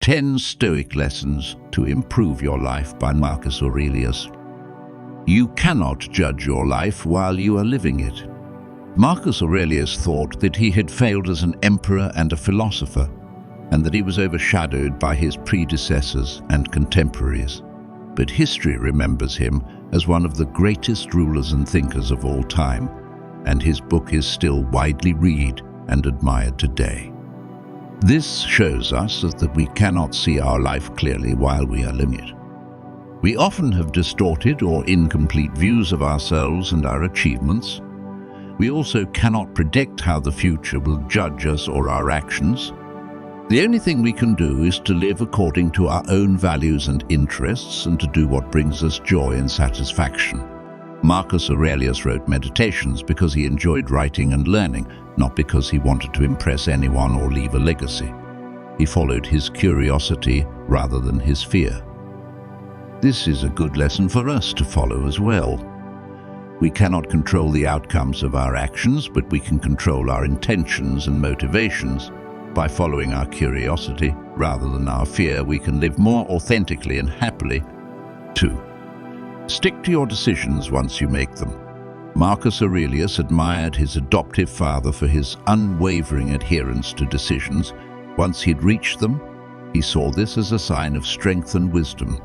10 Stoic Lessons to Improve Your Life by Marcus Aurelius. You cannot judge your life while you are living it. Marcus Aurelius thought that he had failed as an emperor and a philosopher, and that he was overshadowed by his predecessors and contemporaries. But history remembers him as one of the greatest rulers and thinkers of all time, and his book is still widely read and admired today. This shows us that we cannot see our life clearly while we are living it. We often have distorted or incomplete views of ourselves and our achievements. We also cannot predict how the future will judge us or our actions. The only thing we can do is to live according to our own values and interests and to do what brings us joy and satisfaction. Marcus Aurelius wrote Meditations because he enjoyed writing and learning, not because he wanted to impress anyone or leave a legacy. He followed his curiosity rather than his fear. This is a good lesson for us to follow as well. We cannot control the outcomes of our actions, but we can control our intentions and motivations. By following our curiosity rather than our fear, we can live more authentically and happily. 2. Stick to your decisions once you make them. Marcus Aurelius admired his adoptive father for his unwavering adherence to decisions. Once he'd reached them, he saw this as a sign of strength and wisdom.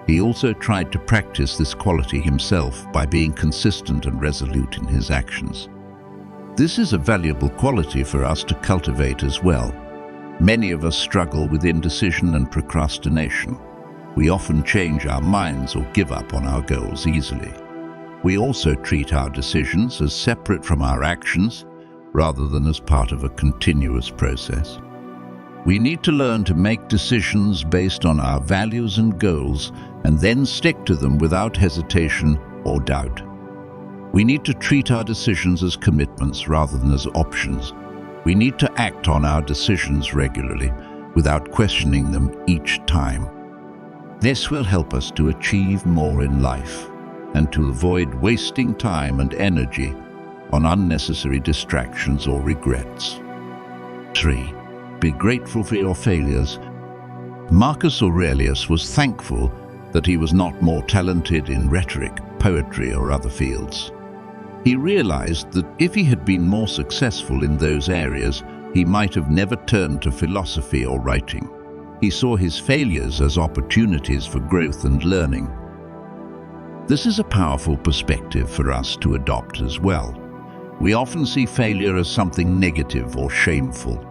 He also tried to practice this quality himself by being consistent and resolute in his actions. This is a valuable quality for us to cultivate as well. Many of us struggle with indecision and procrastination. We often change our minds or give up on our goals easily. We also treat our decisions as separate from our actions rather than as part of a continuous process. We need to learn to make decisions based on our values and goals and then stick to them without hesitation or doubt. We need to treat our decisions as commitments rather than as options. We need to act on our decisions regularly without questioning them each time. This will help us to achieve more in life and to avoid wasting time and energy on unnecessary distractions or regrets. 3. Be grateful for your failures. Marcus Aurelius was thankful that he was not more talented in rhetoric, poetry, or other fields. He realized that if he had been more successful in those areas, he might have never turned to philosophy or writing. He saw his failures as opportunities for growth and learning. This is a powerful perspective for us to adopt as well. We often see failure as something negative or shameful.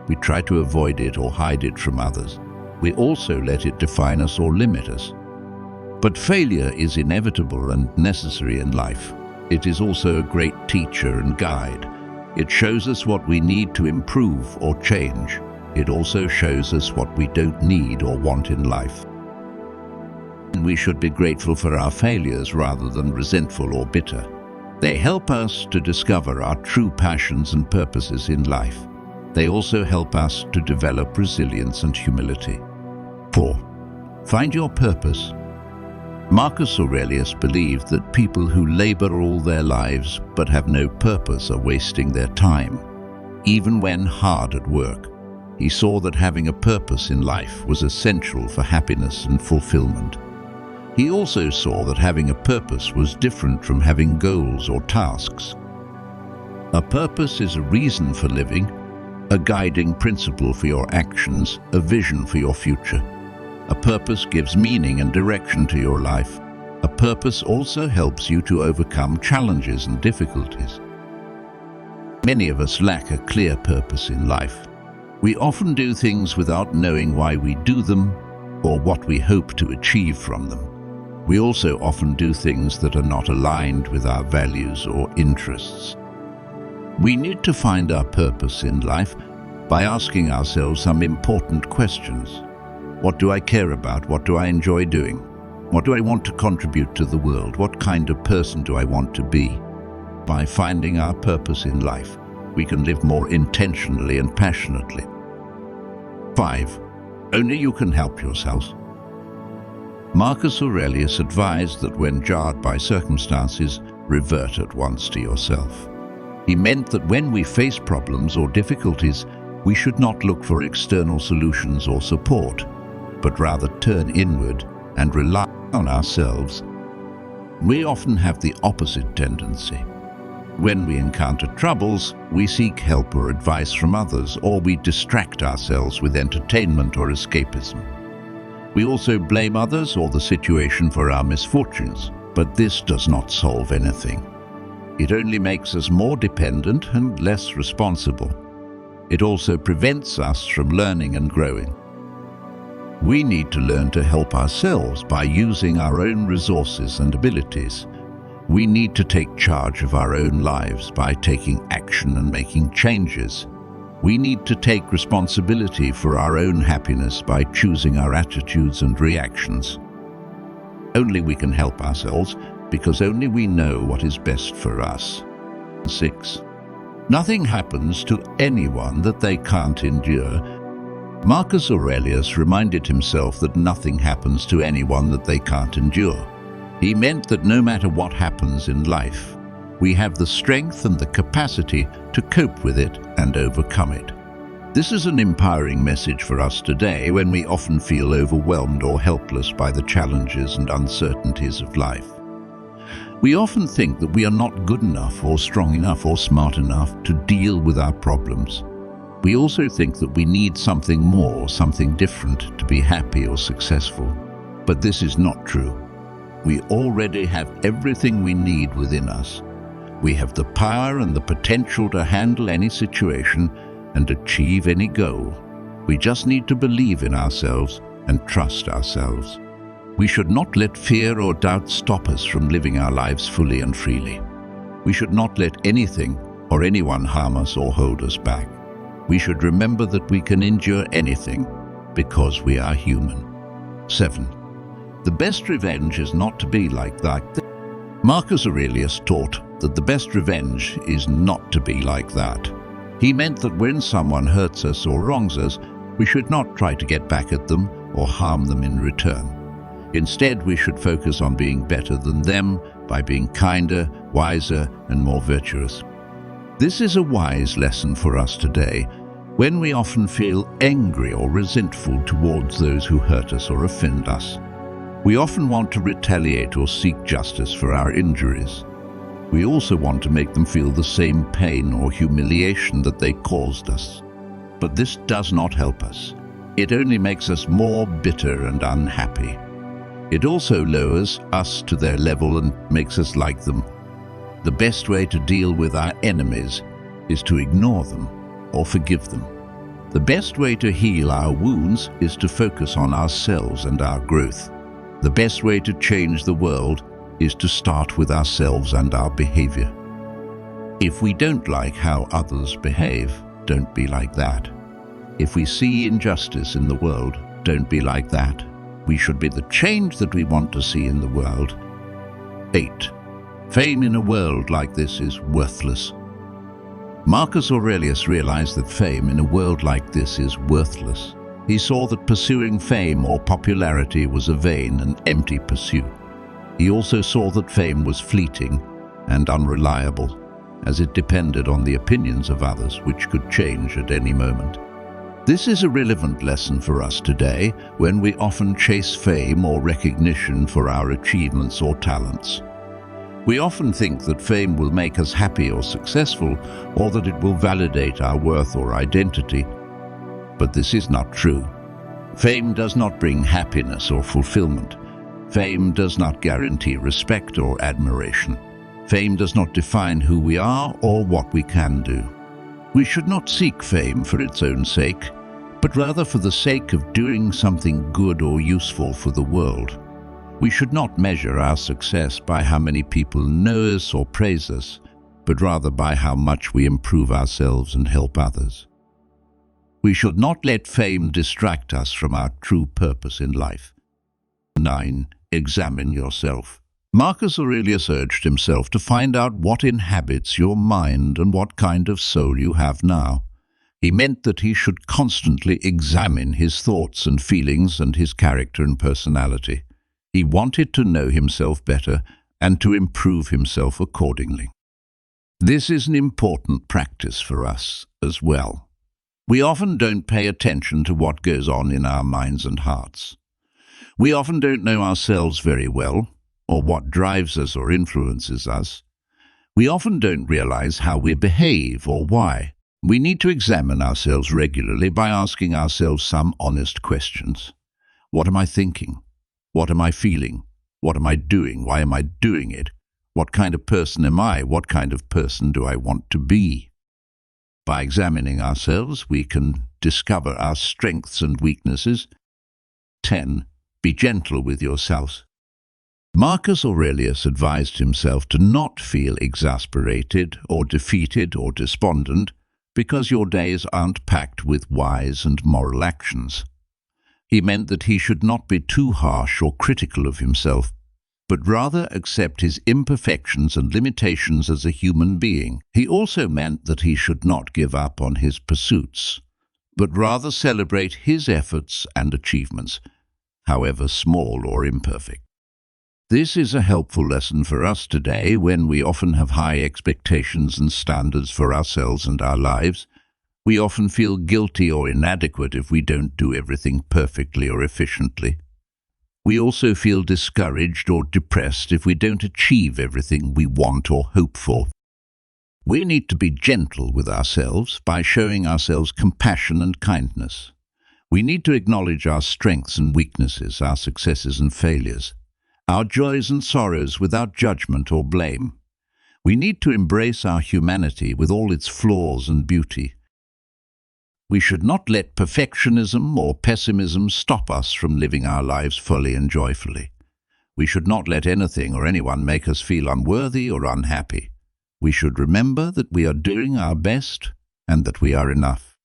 We try to avoid it or hide it from others. We also let it define us or limit us. But failure is inevitable and necessary in life. It is also a great teacher and guide. It shows us what we need to improve or change. It also shows us what we don't need or want in life. We should be grateful for our failures rather than resentful or bitter. They help us to discover our true passions and purposes in life. They also help us to develop resilience and humility. 4. Find your purpose. Marcus Aurelius believed that people who labor all their lives but have no purpose are wasting their time, even when hard at work. He saw that having a purpose in life was essential for happiness and fulfillment. He also saw that having a purpose was different from having goals or tasks. A purpose is a reason for living, a guiding principle for your actions, a vision for your future. A purpose gives meaning and direction to your life. A purpose also helps you to overcome challenges and difficulties. Many of us lack a clear purpose in life. We often do things without knowing why we do them or what we hope to achieve from them. We also often do things that are not aligned with our values or interests. We need to find our purpose in life by asking ourselves some important questions. What do I care about? What do I enjoy doing? What do I want to contribute to the world? What kind of person do I want to be? By finding our purpose in life, we can live more intentionally and passionately. 5. Only you can help yourself. Marcus Aurelius advised that when jarred by circumstances, revert at once to yourself. He meant that when we face problems or difficulties, we should not look for external solutions or support. but rather turn inward and rely on ourselves. We often have the opposite tendency. When we encounter troubles, we seek help or advice from others, or we distract ourselves with entertainment or escapism. We also blame others or the situation for our misfortunes, but this does not solve anything. It only makes us more dependent and less responsible. It also prevents us from learning and growing. We need to learn to help ourselves by using our own resources and abilities. We need to take charge of our own lives by taking action and making changes. We need to take responsibility for our own happiness by choosing our attitudes and reactions. Only we can help ourselves because only we know what is best for us. 6. Nothing happens to anyone that they can't endure. Marcus Aurelius reminded himself that nothing happens to anyone that they can't endure. He meant that no matter what happens in life, we have the strength and the capacity to cope with it and overcome it. This is an empowering message for us today when we often feel overwhelmed or helpless by the challenges and uncertainties of life. We often think that we are not good enough or strong enough or smart enough to deal with our problems. We also think that we need something more, something different to be happy or successful. But this is not true. We already have everything we need within us. We have the power and the potential to handle any situation and achieve any goal. We just need to believe in ourselves and trust ourselves. We should not let fear or doubt stop us from living our lives fully and freely. We should not let anything or anyone harm us or hold us back. We should remember that we can endure anything because we are human. 7. The best revenge is not to be like that. Marcus Aurelius taught that the best revenge is not to be like that. He meant that when someone hurts us or wrongs us, we should not try to get back at them or harm them in return. Instead, we should focus on being better than them by being kinder, wiser, and more virtuous. This is a wise lesson for us today, when we often feel angry or resentful towards those who hurt us or offend us. We often want to retaliate or seek justice for our injuries. We also want to make them feel the same pain or humiliation that they caused us. But this does not help us. It only makes us more bitter and unhappy. It also lowers us to their level and makes us like them. The best way to deal with our enemies is to ignore them or forgive them. The best way to heal our wounds is to focus on ourselves and our growth. The best way to change the world is to start with ourselves and our behavior. If we don't like how others behave, don't be like that. If we see injustice in the world, don't be like that. We should be the change that we want to see in the world. 8. Fame in a world like this is worthless. Marcus Aurelius realized that fame in a world like this is worthless. He saw that pursuing fame or popularity was a vain and empty pursuit. He also saw that fame was fleeting and unreliable, as it depended on the opinions of others, which could change at any moment. This is a relevant lesson for us today, when we often chase fame or recognition for our achievements or talents. We often think that fame will make us happy or successful, or that it will validate our worth or identity. But this is not true. Fame does not bring happiness or fulfillment. Fame does not guarantee respect or admiration. Fame does not define who we are or what we can do. We should not seek fame for its own sake, but rather for the sake of doing something good or useful for the world. We should not measure our success by how many people know us or praise us, but rather by how much we improve ourselves and help others. We should not let fame distract us from our true purpose in life. 9. Examine yourself. Marcus Aurelius urged himself to find out what inhabits your mind and what kind of soul you have now. He meant that he should constantly examine his thoughts and feelings and his character and personality. He wanted to know himself better and to improve himself accordingly. This is an important practice for us as well. We often don't pay attention to what goes on in our minds and hearts. We often don't know ourselves very well, or what drives us or influences us. We often don't realize how we behave or why. We need to examine ourselves regularly by asking ourselves some honest questions. What am I thinking? What am I feeling? What am I doing? Why am I doing it? What kind of person am I? What kind of person do I want to be? By examining ourselves, we can discover our strengths and weaknesses. 10. Be gentle with yourselves. Marcus Aurelius advised himself to not feel exasperated or defeated or despondent because your days aren't packed with wise and moral actions. He meant that he should not be too harsh or critical of himself, but rather accept his imperfections and limitations as a human being. He also meant that he should not give up on his pursuits, but rather celebrate his efforts and achievements, however small or imperfect. This is a helpful lesson for us today when we often have high expectations and standards for ourselves and our lives. We often feel guilty or inadequate if we don't do everything perfectly or efficiently. We also feel discouraged or depressed if we don't achieve everything we want or hope for. We need to be gentle with ourselves by showing ourselves compassion and kindness. We need to acknowledge our strengths and weaknesses, our successes and failures, our joys and sorrows without judgment or blame. We need to embrace our humanity with all its flaws and beauty. We should not let perfectionism or pessimism stop us from living our lives fully and joyfully. We should not let anything or anyone make us feel unworthy or unhappy. We should remember that we are doing our best and that we are enough.